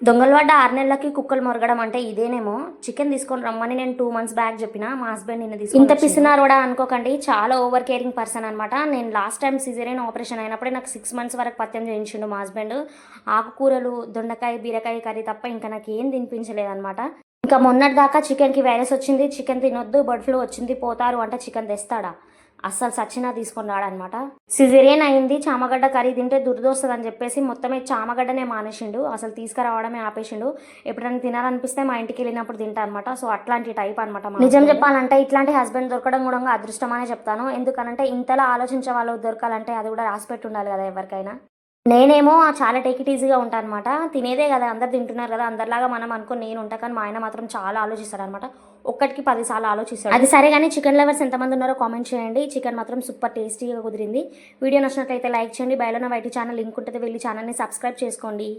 దొంగలు పడ్డ 6 నెలలకి కుక్కలు మొరగడం అంటే ఇదేనేమో. చికెన్ తీసుకొని రమ్మని నేను 2 మంత్స్ బ్యాక్ చెప్పిన, మా హస్బెండ్ నిన్న తీసుకొని ఇంత పిసినారోడా అనుకోకండి, చాలా ఓవర్ కేరింగ్ పర్సన్ అనమాట. నేను లాస్ట్ టైం సిజేరియన్ ఆపరేషన్ అయినప్పుడే నాకు 6 మంత్స్ వరకు పత్యం చేయించిండు మా హస్బెండ్. ఆకుకూరలు, దొండకాయ, బీరకాయ కర్రీ తప్ప ఇంకా నాకు ఏం తినిపించలేదన్నమాట. ఇంకా మొన్నటి దాకా చికెన్కి వైరస్ వచ్చింది, చికెన్ తినొద్దు, బర్డ్ ఫ్లూ వచ్చింది, పోతారు అంటే చికెన్ తెస్తాడా? అస్సలు సచ్చినా తీసుకొని రాడనమాట. సిజేరియన్ అయింది, చామగడ్డ కర్రీ తింటే దురదొస్తుంది అని చెప్పేసి మొత్తమే చామగడ్డనే మానేసిండు, అసలు తీసుకురావడమే ఆపేసిండు. ఎప్పుడైనా తినాలనిపిస్తే మా ఇంటికి వెళ్ళినప్పుడు తింటా అనమాట. సో అట్లాంటి టైప్ అనమాట. నిజం చెప్పాలంటే ఇట్లాంటి హస్బెండ్ దొరకడం కూడా అదృష్టమనే చెప్తాను. ఎందుకనంటే ఇంతలా ఆలోచించే వాళ్ళు దొరకాలంటే అది కూడా రాసిపెట్టి ఉండాలి కదా ఎవరికైనా. నేనేమో చాలా టేక్ ఇట్ ఈజీగా ఉంటాను అనమాట. తినేదే కదా, అందరు తింటున్నారు కదా, అందరిలాగా మనం అనుకుని నేను ఉంటా. కానీ మా ఆయన మాత్రం చాలా ఆలోచిస్తాడు అనమాట. ఒక్కటికి 10 సార్లు ఆలోచిస్తాడు. అది సరే కానీ చికెన్ లవర్స్ ఎంతమంది ఉన్నారో కామెంట్ చేయండి. చికెన్ మాత్రం సూపర్ టేస్టీగా కుదిరింది. వీడియో నచ్చినట్లయితే లైక్ చేయండి. బయలున్న వైటీ ఛానల్ లింక్ ఉంటుంది, వెళ్ళి ఛానల్ని సబ్స్క్రైబ్ చేసుకోండి.